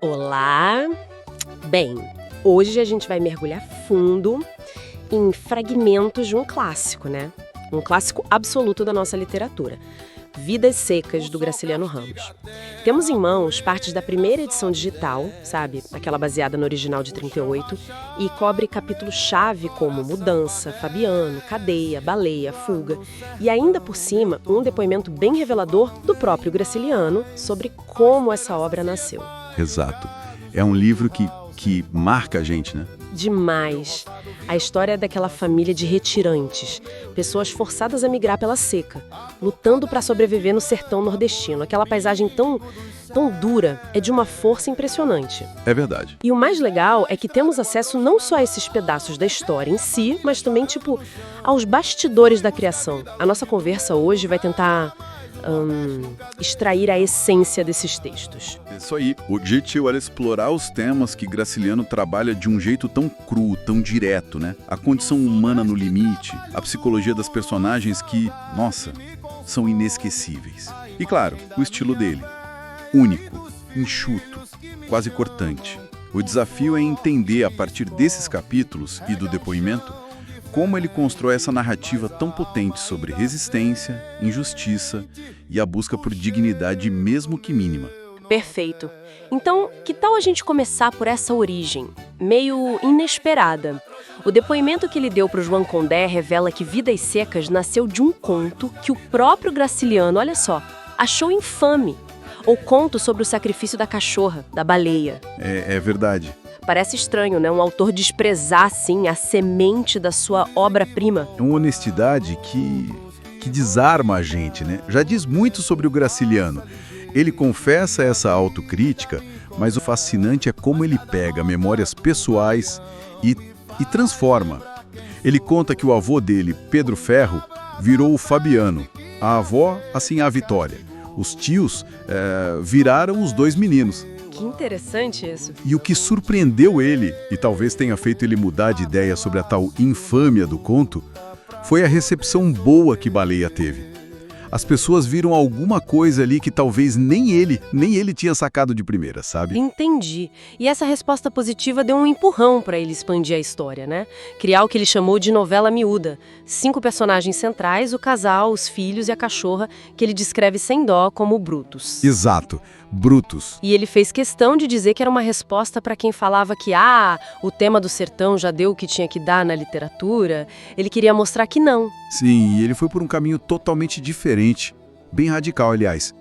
Olá! Bem, hoje a gente vai mergulhar fundo em fragmentos de um clássico, né? Um clássico absoluto da nossa literatura. Vidas Secas, do Graciliano Ramos. Temos em mãos partes da primeira edição digital, sabe? Aquela baseada no original de 38, e cobre capítulos-chave como Mudança, Fabiano, Cadeia, Baleia, Fuga, e ainda por cima, um depoimento bem revelador do próprio Graciliano sobre como essa obra nasceu. Exato. É um livro que marca a gente, né? Demais. A história é daquela família de retirantes, pessoas forçadas a migrar pela seca, lutando para sobreviver no sertão nordestino. Aquela paisagem tão dura é de uma força impressionante. É verdade. E o mais legal é que temos acesso não só a esses pedaços da história em si, mas também, aos bastidores da criação. A nossa conversa hoje vai tentar extrair a essência desses textos. Isso aí. O objetivo era explorar os temas que Graciliano trabalha de um jeito tão cru, tão direto, né? A condição humana no limite, a psicologia das personagens que, nossa, são inesquecíveis. E claro, o estilo dele. Único, enxuto, quase cortante. O desafio é entender, a partir desses capítulos e do depoimento, como ele constrói essa narrativa tão potente sobre resistência, injustiça e a busca por dignidade mesmo que mínima. Perfeito. Então, que tal a gente começar por essa origem, meio inesperada? O depoimento que ele deu para o João Condé revela que Vidas Secas nasceu de um conto que o próprio Graciliano, olha só, achou infame. O conto sobre o sacrifício da cachorra, da baleia. É verdade. Parece estranho, né? Um autor desprezar, assim, a semente da sua obra-prima. É uma honestidade que desarma a gente, né? Já diz muito sobre o Graciliano. Ele confessa essa autocrítica, mas o fascinante é como ele pega memórias pessoais e transforma. Ele conta que o avô dele, Pedro Ferro, virou o Fabiano. A avó, assim, a Vitória. Os tios viraram os dois meninos. Que interessante isso. E o que surpreendeu ele, e talvez tenha feito ele mudar de ideia sobre a tal infâmia do conto, foi a recepção boa que Baleia teve. As pessoas viram alguma coisa ali que talvez nem ele tinha sacado de primeira, sabe? Entendi. E essa resposta positiva deu um empurrão para ele expandir a história, né? Criar o que ele chamou de novela miúda. 5 personagens centrais, o casal, os filhos e a cachorra, que ele descreve sem dó como brutos. Exato, brutos. E ele fez questão de dizer que era uma resposta para quem falava que, o tema do sertão já deu o que tinha que dar na literatura. Ele queria mostrar que não. Sim, e ele foi por um caminho totalmente diferente, bem radical, aliás.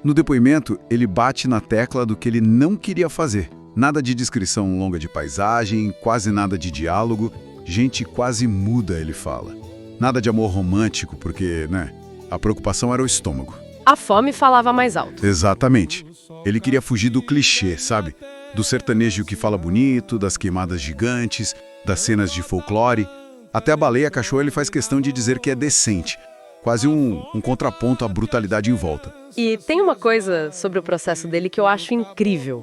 No depoimento, ele bate na tecla do que ele não queria fazer. Nada de descrição longa de paisagem, quase nada de diálogo, gente quase muda, ele fala. Nada de amor romântico, porque, né, a preocupação era o estômago. A fome falava mais alto. Exatamente. Ele queria fugir do clichê, sabe? Do sertanejo que fala bonito, das queimadas gigantes, das cenas de folclore. Até a baleia cachorra ele faz questão de dizer que é decente. Quase um contraponto à brutalidade em volta. E tem uma coisa sobre o processo dele que eu acho incrível.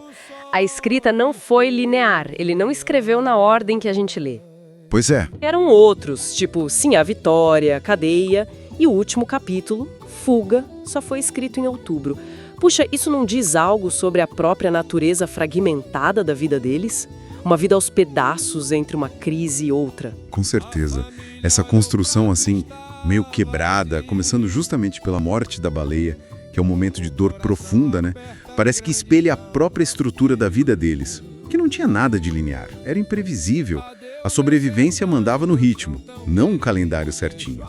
A escrita não foi linear. Ele não escreveu na ordem que a gente lê. Pois é. Eram outros, tipo Sim, a Vitória, Cadeia, e o último capítulo, Fuga, só foi escrito em outubro. Puxa, isso não diz algo sobre a própria natureza fragmentada da vida deles? Uma vida aos pedaços entre uma crise e outra. Com certeza. Essa construção, assim, meio quebrada, começando justamente pela morte da baleia, que é um momento de dor profunda, né? Parece que espelha a própria estrutura da vida deles, que não tinha nada de linear, era imprevisível. A sobrevivência mandava no ritmo, não um calendário certinho.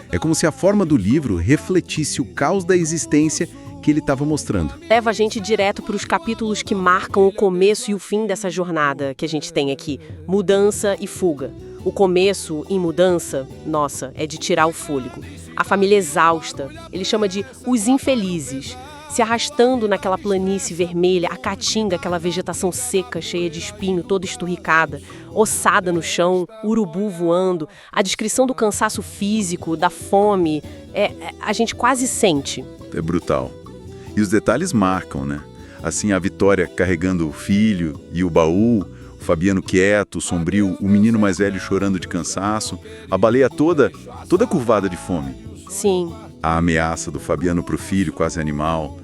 É como se a forma do livro refletisse o caos da existência que ele estava mostrando. Leva a gente direto para os capítulos que marcam o começo e o fim dessa jornada que a gente tem aqui. Mudança e fuga. O começo, em Mudança, nossa, é de tirar o fôlego. A família exausta, ele chama de os infelizes, se arrastando naquela planície vermelha, a caatinga, aquela vegetação seca, cheia de espinho, toda esturricada, ossada no chão, urubu voando, a descrição do cansaço físico, da fome, a gente quase sente. É brutal. E os detalhes marcam, né? Assim, a Vitória carregando o filho e o baú, o Fabiano quieto, sombrio, o menino mais velho chorando de cansaço, a baleia toda curvada de fome. Sim. A ameaça do Fabiano pro filho, quase animal.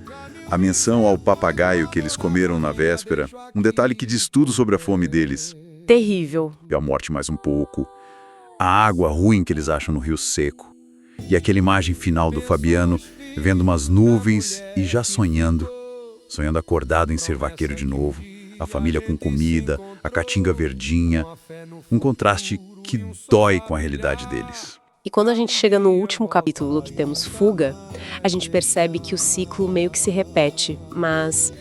A menção ao papagaio que eles comeram na véspera, um detalhe que diz tudo sobre a fome deles. Terrível. E a morte mais um pouco. A água ruim que eles acham no rio seco. E aquela imagem final do Fabiano vendo umas nuvens e já sonhando acordado em ser vaqueiro de novo, a família com comida, a caatinga verdinha, um contraste que dói com a realidade deles. E quando a gente chega no último capítulo, que temos fuga, a gente percebe que o ciclo meio que se repete, mas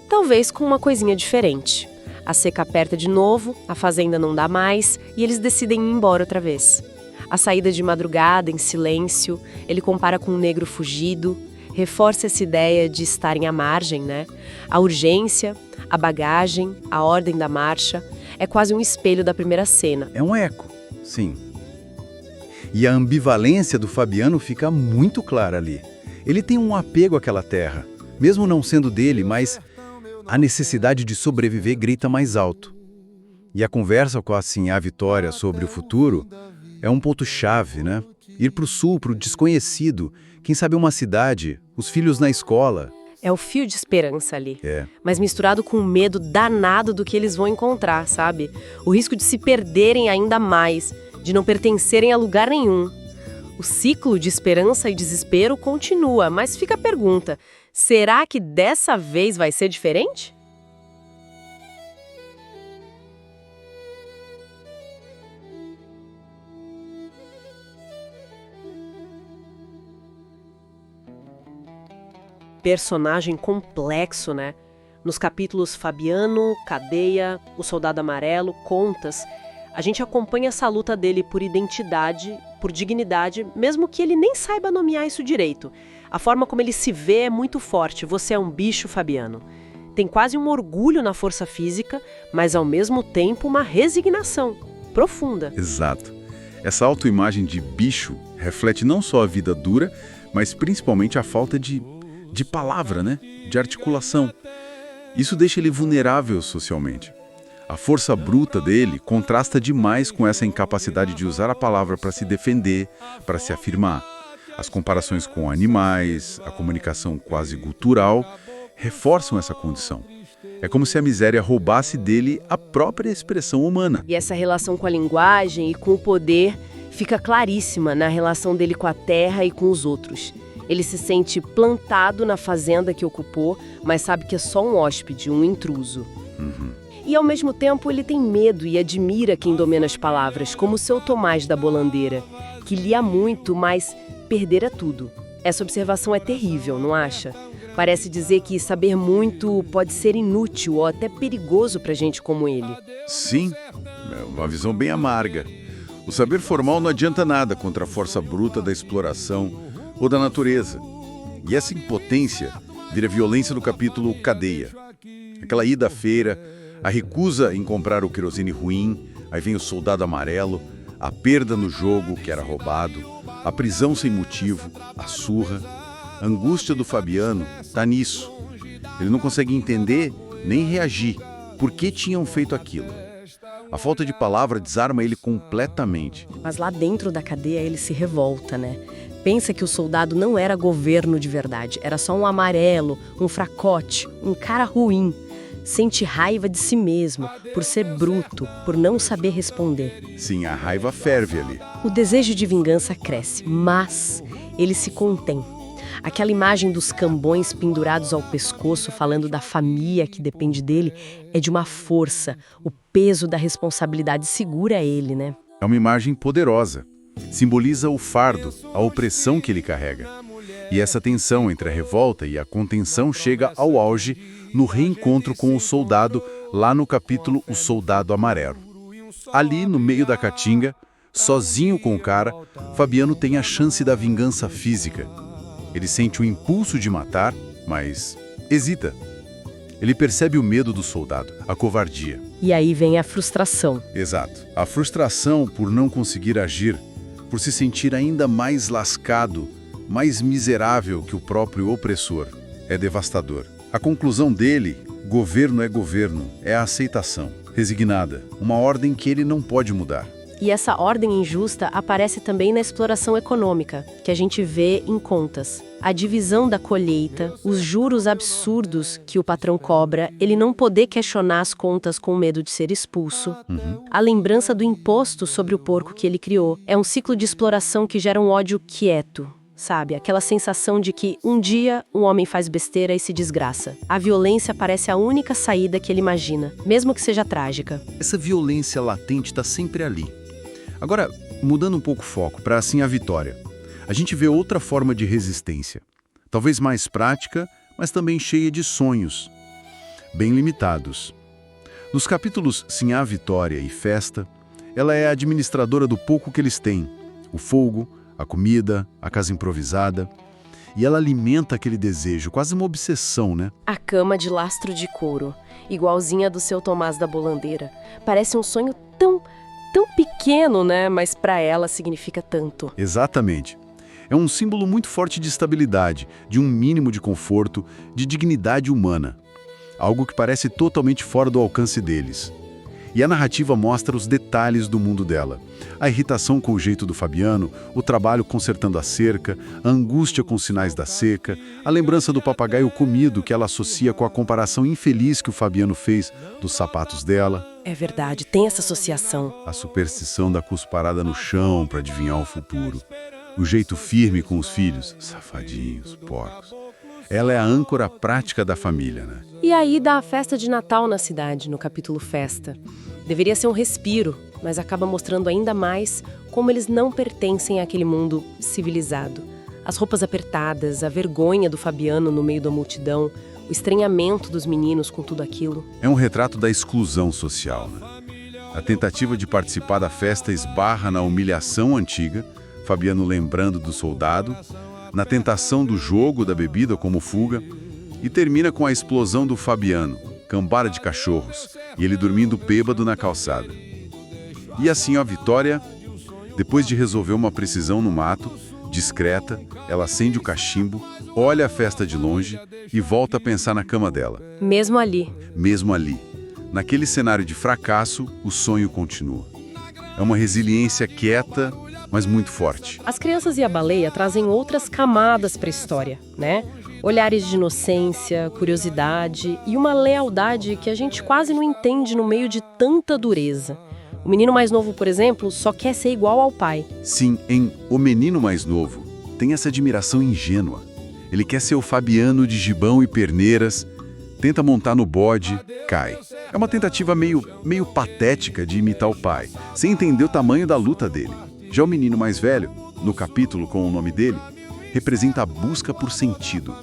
talvez com uma coisinha diferente. A seca aperta de novo, a fazenda não dá mais e eles decidem ir embora outra vez. A saída de madrugada, em silêncio, ele compara com um negro fugido, reforça essa ideia de estarem à margem, né? A urgência, a bagagem, a ordem da marcha, é quase um espelho da primeira cena. É um eco, sim. E a ambivalência do Fabiano fica muito clara ali. Ele tem um apego àquela terra, mesmo não sendo dele, mas a necessidade de sobreviver grita mais alto. E a conversa com a Sinhá Vitória sobre o futuro é um ponto-chave, né? Ir para o sul, para o desconhecido, quem sabe uma cidade, os filhos na escola. É o fio de esperança ali, É. mas misturado com o medo danado do que eles vão encontrar, sabe? O risco de se perderem ainda mais, de não pertencerem a lugar nenhum. O ciclo de esperança e desespero continua, mas fica a pergunta, será que dessa vez vai ser diferente? Personagem complexo, né? Nos capítulos Fabiano, Cadeia, O Soldado Amarelo, Contas, a gente acompanha essa luta dele por identidade, por dignidade, mesmo que ele nem saiba nomear isso direito. A forma como ele se vê é muito forte. Você é um bicho, Fabiano. Tem quase um orgulho na força física, mas ao mesmo tempo uma resignação profunda. Exato. Essa autoimagem de bicho reflete não só a vida dura, mas principalmente a falta de palavra, né? De articulação. Isso deixa ele vulnerável socialmente. A força bruta dele contrasta demais com essa incapacidade de usar a palavra para se defender, para se afirmar. As comparações com animais, a comunicação quase gutural, reforçam essa condição. É como se a miséria roubasse dele a própria expressão humana. E essa relação com a linguagem e com o poder fica claríssima na relação dele com a terra e com os outros. Ele se sente plantado na fazenda que ocupou, mas sabe que é só um hóspede, um intruso. E ao mesmo tempo ele tem medo e admira quem domina as palavras, como o seu Tomás da Bolandeira, que lia muito, mas perdera tudo. Essa observação é terrível, não acha? Parece dizer que saber muito pode ser inútil ou até perigoso para gente como ele. Sim, é uma visão bem amarga. O saber formal não adianta nada contra a força bruta da exploração ou da natureza. E essa impotência vira violência no capítulo Cadeia. Aquela ida à feira, a recusa em comprar o querosene ruim, aí vem o soldado amarelo, a perda no jogo que era roubado, a prisão sem motivo, a surra. A angústia do Fabiano está nisso. Ele não consegue entender nem reagir. Por que tinham feito aquilo? A falta de palavra desarma ele completamente. Mas lá dentro da cadeia ele se revolta, né? Pensa que o soldado não era governo de verdade, era só um amarelo, um fracote, um cara ruim. Sente raiva de si mesmo, por ser bruto, por não saber responder. Sim, a raiva ferve ali. O desejo de vingança cresce, mas ele se contém. Aquela imagem dos cambões pendurados ao pescoço, falando da família que depende dele, é de uma força. O peso da responsabilidade segura ele, né? É uma imagem poderosa. Simboliza o fardo, a opressão que ele carrega. E essa tensão entre a revolta e a contenção chega ao auge no reencontro com o soldado, lá no capítulo O Soldado Amarelo. Ali, no meio da caatinga, sozinho com o cara, Fabiano tem a chance da vingança física. Ele sente o impulso de matar, mas hesita. Ele percebe o medo do soldado, a covardia. E aí vem a frustração. Exato. A frustração por não conseguir agir, por se sentir ainda mais lascado, mais miserável que o próprio opressor. É devastador. A conclusão dele, governo, é a aceitação, resignada, uma ordem que ele não pode mudar. E essa ordem injusta aparece também na exploração econômica, que a gente vê em contas. A divisão da colheita, os juros absurdos que o patrão cobra, ele não poder questionar as contas com medo de ser expulso. A lembrança do imposto sobre o porco que ele criou é um ciclo de exploração que gera um ódio quieto. Sabe, aquela sensação de que um dia um homem faz besteira e se desgraça. A violência parece a única saída que ele imagina, mesmo que seja trágica. Essa violência latente está sempre ali. Agora, mudando um pouco o foco para assim a vitória, a gente vê outra forma de resistência. Talvez mais prática, mas também cheia de sonhos, bem limitados. Nos capítulos Sinhá Vitória e Festa, ela é a administradora do pouco que eles têm, o fogo, a comida, a casa improvisada. E ela alimenta aquele desejo, quase uma obsessão, né? A cama de lastro de couro, igualzinha do seu Tomás da Bolandeira. Parece um sonho tão pequeno, né? Mas para ela significa tanto. Exatamente. É um símbolo muito forte de estabilidade, de um mínimo de conforto, de dignidade humana. Algo que parece totalmente fora do alcance deles. E a narrativa mostra os detalhes do mundo dela. A irritação com o jeito do Fabiano, o trabalho consertando a cerca, a angústia com os sinais da seca, a lembrança do papagaio comido que ela associa com a comparação infeliz que o Fabiano fez dos sapatos dela. É verdade, tem essa associação. A superstição da cusparada no chão para adivinhar o futuro. O jeito firme com os filhos, safadinhos, porcos. Ela é a âncora prática da família, né? E aí dá a festa de Natal na cidade, no capítulo Festa. Deveria ser um respiro, mas acaba mostrando ainda mais como eles não pertencem àquele mundo civilizado. As roupas apertadas, a vergonha do Fabiano no meio da multidão, o estranhamento dos meninos com tudo aquilo. É um retrato da exclusão social, né? A tentativa de participar da festa esbarra na humilhação antiga, Fabiano lembrando do soldado, na tentação do jogo da bebida como fuga, e termina com a explosão do Fabiano, cambada de cachorros, e ele dormindo bêbado na calçada. E assim a Vitória, depois de resolver uma precisão no mato, discreta, ela acende o cachimbo, olha a festa de longe e volta a pensar na cama dela. Mesmo ali. Mesmo ali. Naquele cenário de fracasso, o sonho continua. É uma resiliência quieta, mas muito forte. As crianças e a baleia trazem outras camadas para a história, né? Olhares de inocência, curiosidade e uma lealdade que a gente quase não entende no meio de tanta dureza. O menino mais novo, por exemplo, só quer ser igual ao pai. Sim, em O Menino Mais Novo, tem essa admiração ingênua. Ele quer ser o Fabiano de gibão e perneiras, tenta montar no bode, cai. É uma tentativa meio patética de imitar o pai, sem entender o tamanho da luta dele. Já o menino mais velho, no capítulo com o nome dele, representa a busca por sentido.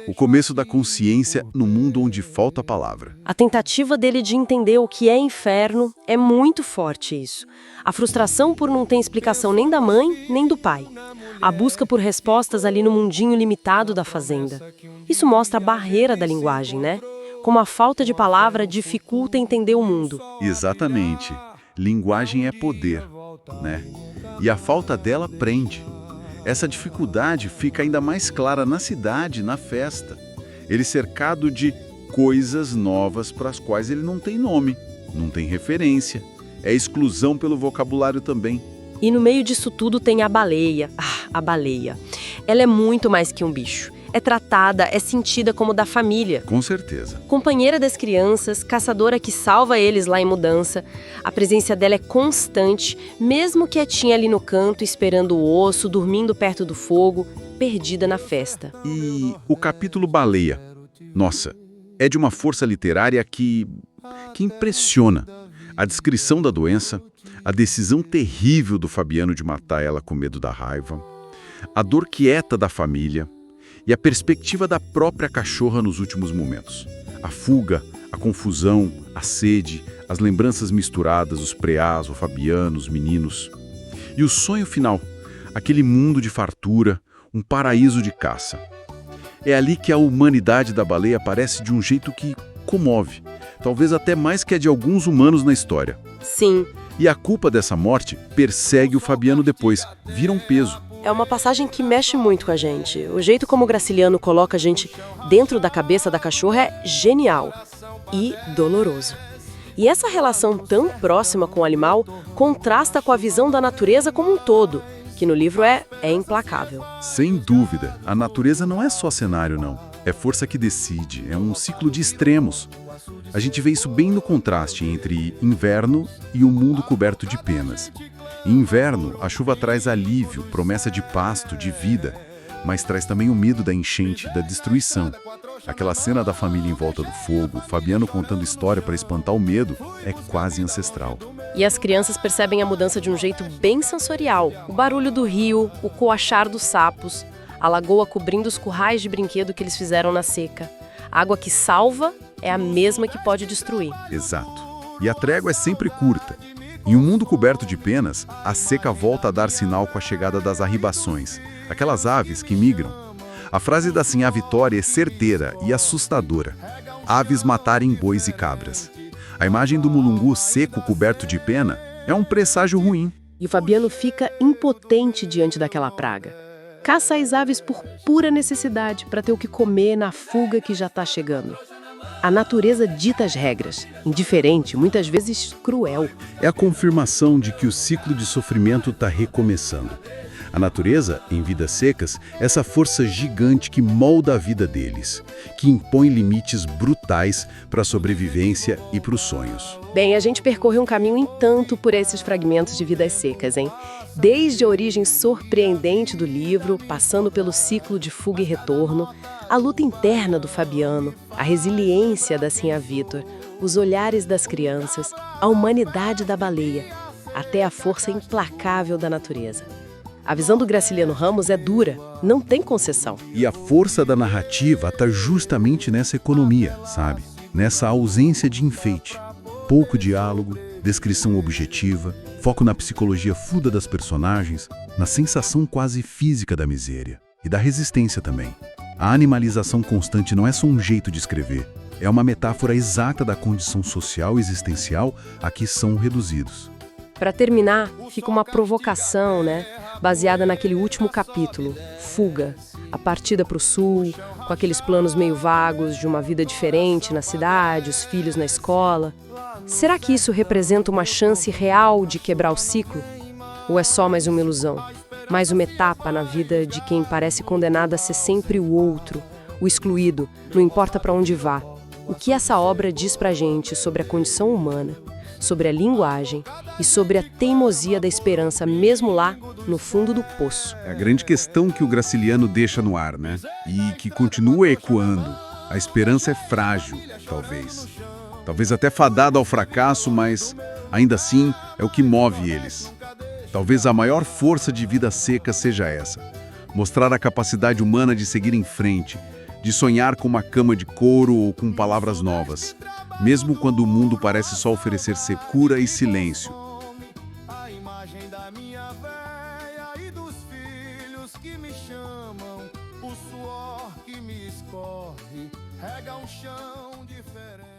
O começo da consciência no mundo onde falta a palavra. A tentativa dele de entender o que é inferno é muito forte isso. A frustração por não ter explicação nem da mãe, nem do pai. A busca por respostas ali no mundinho limitado da fazenda. Isso mostra a barreira da linguagem, né? Como a falta de palavra dificulta entender o mundo. Exatamente. Linguagem é poder, né? E a falta dela prende. Essa dificuldade fica ainda mais clara na cidade, na festa. Ele cercado de coisas novas para as quais ele não tem nome, não tem referência. É exclusão pelo vocabulário também. E no meio disso tudo tem a baleia. A baleia. Ela é muito mais que um bicho. É tratada, é sentida como da família. Com certeza. Companheira das crianças, caçadora que salva eles lá em mudança. A presença dela é constante, mesmo quietinha ali no canto, esperando o osso, dormindo perto do fogo, perdida na festa. E o capítulo Baleia, nossa, é de uma força literária que impressiona. A descrição da doença, a decisão terrível do Fabiano de matar ela com medo da raiva, a dor quieta da família, e a perspectiva da própria cachorra nos últimos momentos. A fuga, a confusão, a sede, as lembranças misturadas, os preás, o Fabiano, os meninos. E o sonho final, aquele mundo de fartura, um paraíso de caça. É ali que a humanidade da baleia aparece de um jeito que comove, talvez até mais que a de alguns humanos na história. Sim. E a culpa dessa morte persegue o Fabiano depois, vira um peso. É uma passagem que mexe muito com a gente. O jeito como o Graciliano coloca a gente dentro da cabeça da cachorra é genial e doloroso. E essa relação tão próxima com o animal contrasta com a visão da natureza como um todo, que no livro é implacável. Sem dúvida, a natureza não é só cenário, não. É força que decide, é um ciclo de extremos. A gente vê isso bem no contraste entre inverno e um mundo coberto de penas. Em inverno, a chuva traz alívio, promessa de pasto, de vida, mas traz também o medo da enchente, da destruição. Aquela cena da família em volta do fogo, Fabiano contando história para espantar o medo, é quase ancestral. E as crianças percebem a mudança de um jeito bem sensorial. O barulho do rio, o coachar dos sapos, a lagoa cobrindo os currais de brinquedo que eles fizeram na seca. A água que salva é a mesma que pode destruir. Exato. E a trégua é sempre curta. Em um mundo coberto de penas, a seca volta a dar sinal com a chegada das arribações, aquelas aves que migram. A frase da Sinhá Vitória é certeira e assustadora. Aves matarem bois e cabras. A imagem do mulungu seco coberto de pena é um presságio ruim. E o Fabiano fica impotente diante daquela praga. Caça as aves por pura necessidade, para ter o que comer na fuga que já está chegando. A natureza dita as regras, indiferente, muitas vezes cruel. É a confirmação de que o ciclo de sofrimento está recomeçando. A natureza, em vidas secas, é essa força gigante que molda a vida deles, que impõe limites brutais para a sobrevivência e para os sonhos. Bem, a gente percorre um caminho em tanto por esses fragmentos de vidas secas, hein? Desde a origem surpreendente do livro, passando pelo ciclo de fuga e retorno, a luta interna do Fabiano, a resiliência da Sinhá Vitor, os olhares das crianças, a humanidade da baleia, até a força implacável da natureza. A visão do Graciliano Ramos é dura, não tem concessão. E a força da narrativa está justamente nessa economia, sabe? Nessa ausência de enfeite. Pouco diálogo, descrição objetiva, foco na psicologia fluida das personagens, na sensação quase física da miséria e da resistência também. A animalização constante não é só um jeito de escrever, é uma metáfora exata da condição social e existencial a que são reduzidos. Para terminar, fica uma provocação, né? Baseada naquele último capítulo, Fuga, a partida para o sul, com aqueles planos meio vagos de uma vida diferente na cidade, os filhos na escola. Será que isso representa uma chance real de quebrar o ciclo? Ou é só mais uma ilusão? Mais uma etapa na vida de quem parece condenado a ser sempre o outro, o excluído, não importa para onde vá. O que essa obra diz pra gente sobre a condição humana, sobre a linguagem e sobre a teimosia da esperança, mesmo lá no fundo do poço? É a grande questão que o Graciliano deixa no ar, né? E que continua ecoando. A esperança é frágil, talvez. Talvez até fadada ao fracasso, mas ainda assim é o que move eles. Talvez a maior força de vida seca seja essa: mostrar a capacidade humana de seguir em frente, de sonhar com uma cama de couro ou com palavras novas, mesmo quando o mundo parece só oferecer secura e silêncio. A imagem da minha véia e dos filhos que me chamam, o suor que me escorre, rega um chão diferente.